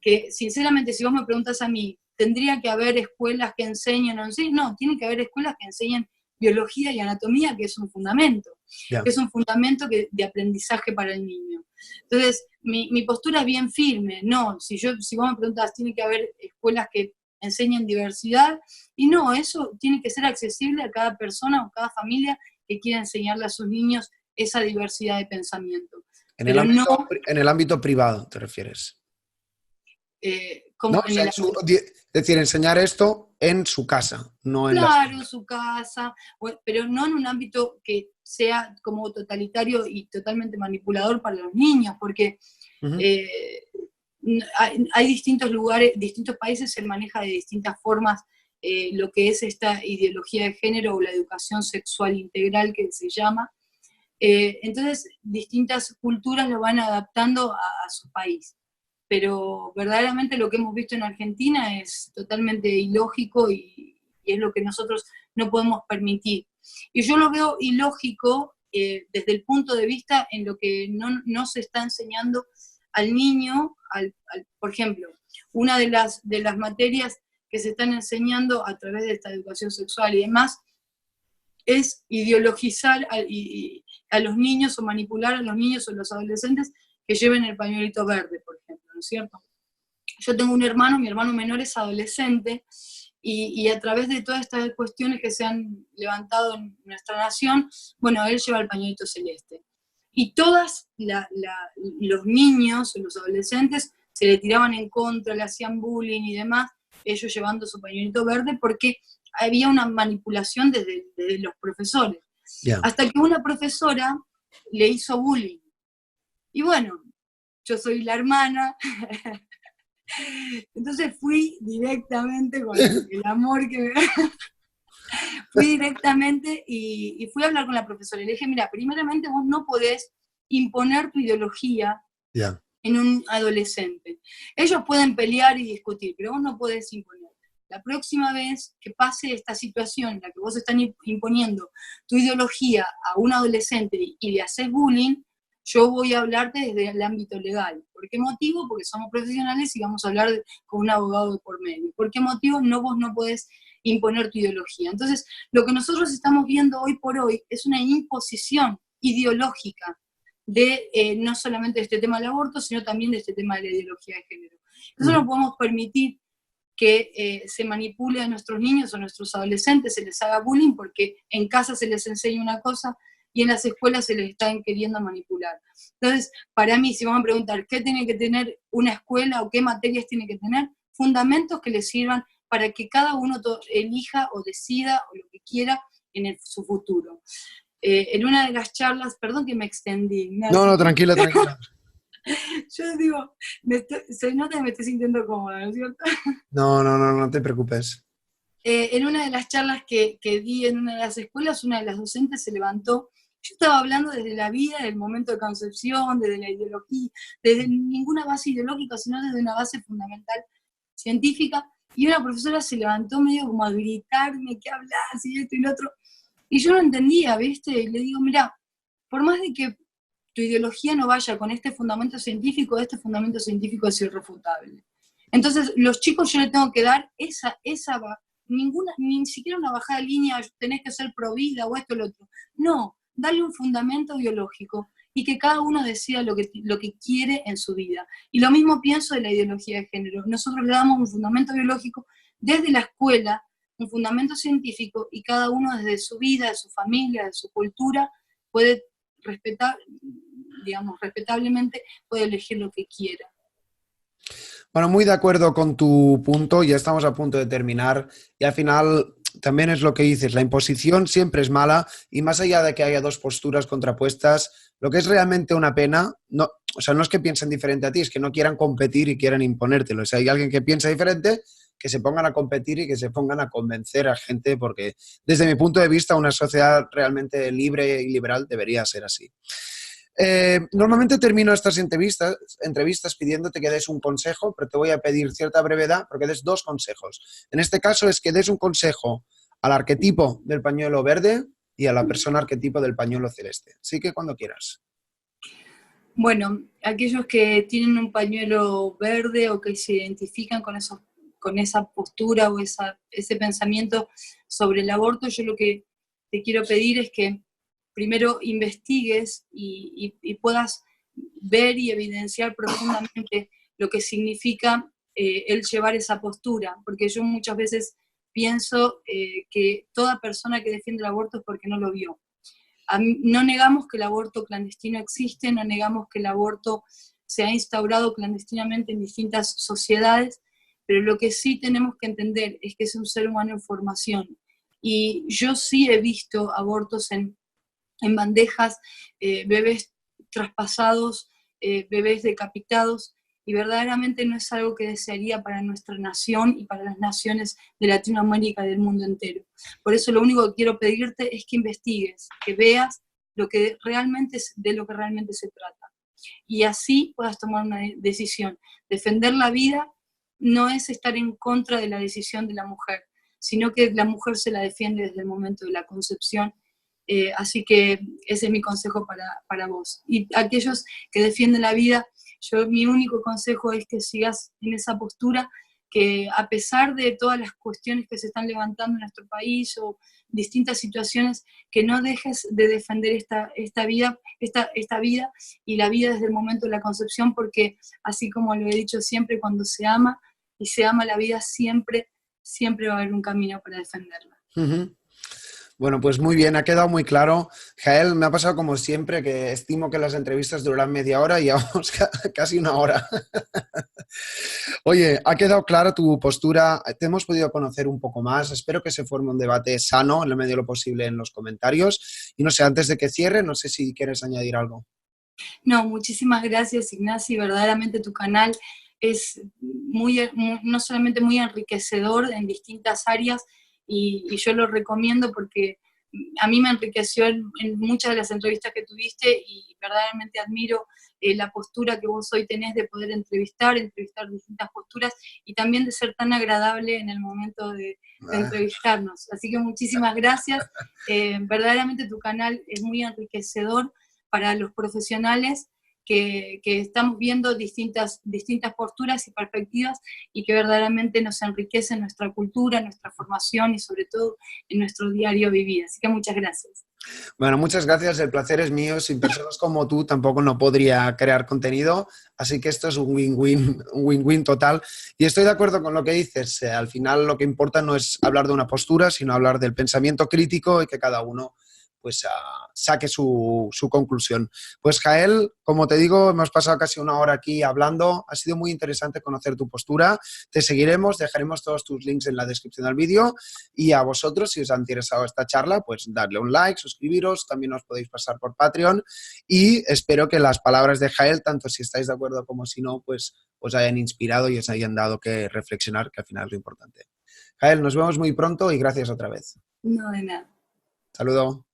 Que sinceramente, si vos me preguntas a mí, ¿tendría que haber escuelas que enseñen o enseñen? No, tiene que haber escuelas que enseñen biología y anatomía, que es un fundamento, Ya. que es un fundamento de aprendizaje para el niño. Entonces, mi postura es bien firme. No, si vos me preguntas, ¿tiene que haber escuelas que enseñen diversidad? Y no, eso tiene que ser accesible a cada persona o cada familia que quiera enseñarle a sus niños esa diversidad de pensamiento. Pero no En el ámbito privado, ¿te refieres? ¿No? como O en sea, el... es decir, enseñar esto en su casa, no en la Claro, escuela. su casa, pero no en un ámbito que sea como totalitario y totalmente manipulador para los niños, porque Ujú. eh, hay distintos lugares, distintos países se maneja de distintas formas lo que es esta ideología de género o la educación sexual integral que se llama. Entonces, distintas culturas lo van adaptando a su país. Pero verdaderamente lo que hemos visto en Argentina es totalmente ilógico y es lo que nosotros no podemos permitir. Y yo lo veo ilógico desde el punto de vista en lo que no se está enseñando al niño, por ejemplo, una de las materias que se están enseñando a través de esta educación sexual y demás es ideologizar a los niños o manipular a los niños o los adolescentes que lleven el pañuelito verde, por ejemplo, ¿no es cierto? Yo tengo un hermano, mi hermano menor es adolescente, y a través de todas estas cuestiones que se han levantado en nuestra nación, bueno, él lleva el pañuelito celeste. Y todos los niños o los adolescentes se le tiraban en contra, le hacían bullying y demás, ellos llevando su pañuelito verde, porque había una manipulación desde los profesores. Ya. Hasta que una profesora le hizo bullying. Y bueno, yo soy la hermana, entonces fui directamente con el amor que me... fui directamente y fui a hablar con la profesora. Y le dije, mira, primeramente vos no podés imponer tu ideología Ya. en un adolescente. Ellos pueden pelear y discutir, pero vos no podés imponer. La próxima vez que pase esta situación en la que vos están imponiendo tu ideología a un adolescente y le haces bullying, yo voy a hablarte desde el ámbito legal. ¿Por qué motivo? Porque somos profesionales y vamos a hablar con un abogado de por medio. ¿Por qué motivo? Vos no podés imponer tu ideología. Entonces, lo que nosotros estamos viendo hoy por hoy es una imposición ideológica no solamente de este tema del aborto, sino también de este tema de la ideología de género. Nosotros no podemos permitir que se manipule a nuestros niños o a nuestros adolescentes, se les haga bullying, porque en casa se les enseña una cosa y en las escuelas se les están queriendo manipular. Entonces, para mí, si vamos a preguntar qué tiene que tener una escuela o qué materias tiene que tener, fundamentos que les sirvan para que cada uno elija o decida o lo que quiera en su futuro. En una de las charlas, perdón que me extendí, Ignacio. No, tranquila, tranquila. Yo digo, se nota que me estoy sintiendo cómoda, ¿no es cierto? No te preocupes. En una de las charlas que di en una de las escuelas, una de las docentes se levantó. Yo estaba hablando desde la vida, del momento de concepción, desde la ideología, desde ninguna base ideológica, sino desde una base fundamental científica, y una profesora se levantó medio como a gritarme, ¿qué hablas? Y esto y lo otro. Y yo no entendía, ¿viste? Y le digo, mira, por más de que tu ideología no vaya con este fundamento científico es irrefutable. Entonces, los chicos yo les tengo que dar ni siquiera una bajada de línea, tenés que ser pro vida o esto o lo otro. No, darle un fundamento biológico y que cada uno decida lo que quiere en su vida. Y lo mismo pienso de la ideología de género. Nosotros le damos un fundamento biológico desde la escuela, un fundamento científico, y cada uno desde su vida, de su familia, de su cultura, puede respetablemente, puede elegir lo que quiera. Bueno, muy de acuerdo con tu punto, ya estamos a punto de terminar y al final también es lo que dices, la imposición siempre es mala y más allá de que haya dos posturas contrapuestas, lo que es realmente una pena, no, o sea, no es que piensen diferente a ti, es que no quieran competir y quieran imponértelo. O sea, hay alguien que piensa diferente, que se pongan a competir y que se pongan a convencer a gente porque desde mi punto de vista una sociedad realmente libre y liberal debería ser así. Normalmente termino estas entrevistas pidiéndote que des un consejo, pero te voy a pedir cierta brevedad porque des dos consejos. En este caso es que des un consejo al arquetipo del pañuelo verde y a la persona arquetipo del pañuelo celeste. Así que cuando quieras. Bueno, aquellos que tienen un pañuelo verde o que se identifican con esa postura o ese pensamiento sobre el aborto, yo lo que te quiero pedir es que primero investigues y puedas ver y evidenciar profundamente lo que significa el llevar esa postura, porque yo muchas veces pienso que toda persona que defiende el aborto es porque no lo vio. No negamos que el aborto clandestino existe, no negamos que el aborto se ha instaurado clandestinamente en distintas sociedades, pero lo que sí tenemos que entender es que es un ser humano en formación. Y yo sí he visto abortos en bandejas, bebés traspasados, bebés decapitados, y verdaderamente no es algo que desearía para nuestra nación y para las naciones de Latinoamérica y del mundo entero. Por eso lo único que quiero pedirte es que investigues, que veas de lo que realmente se trata. Y así puedas tomar una decisión. Defender la vida no es estar en contra de la decisión de la mujer, sino que la mujer se la defiende desde el momento de la concepción. Así que ese es mi consejo para vos. Y aquellos que defienden la vida, mi único consejo es que sigas en esa postura, que a pesar de todas las cuestiones que se están levantando en nuestro país o distintas situaciones, que no dejes de defender esta vida y la vida desde el momento de la concepción, porque así como lo he dicho siempre, cuando se ama y se ama la vida, siempre va a haber un camino para defenderla. Uh-huh. Bueno, pues muy bien, ha quedado muy claro. Jael, me ha pasado como siempre, que estimo que las entrevistas duran media hora y llevamos casi una hora. Oye, ha quedado clara tu postura, te hemos podido conocer un poco más, espero que se forme un debate sano en la medida de lo posible en los comentarios. Y no sé, antes de que cierre, no sé si quieres añadir algo. No, muchísimas gracias, Ignacio, verdaderamente tu canal es no solamente muy enriquecedor en distintas áreas, y yo lo recomiendo porque a mí me enriqueció en muchas de las entrevistas que tuviste, y verdaderamente admiro la postura que vos hoy tenés de poder entrevistar distintas posturas y también de ser tan agradable en el momento de entrevistarnos. Así que muchísimas gracias. Verdaderamente tu canal es muy enriquecedor para los profesionales que estamos viendo distintas posturas y perspectivas, y que verdaderamente nos enriquecen nuestra cultura, nuestra formación y sobre todo en nuestro diario vivir. Así que muchas gracias. Bueno, muchas gracias, el placer es mío. Sin personas como tú tampoco no podría crear contenido, así que esto es un win-win total. Y estoy de acuerdo con lo que dices. Al final lo que importa no es hablar de una postura, sino hablar del pensamiento crítico y que cada uno pues saque su conclusión. Pues Jael, como te digo, hemos pasado casi una hora aquí hablando. Ha sido muy interesante conocer tu postura. Te seguiremos, dejaremos todos tus links en la descripción del vídeo. Y a vosotros, si os ha interesado esta charla, pues darle un like, suscribiros, también os podéis pasar por Patreon y espero que las palabras de Jael, tanto si estáis de acuerdo como si no, pues os hayan inspirado y os hayan dado que reflexionar, que al final es lo importante. Jael, nos vemos muy pronto y gracias otra vez. No, de nada. Saludo.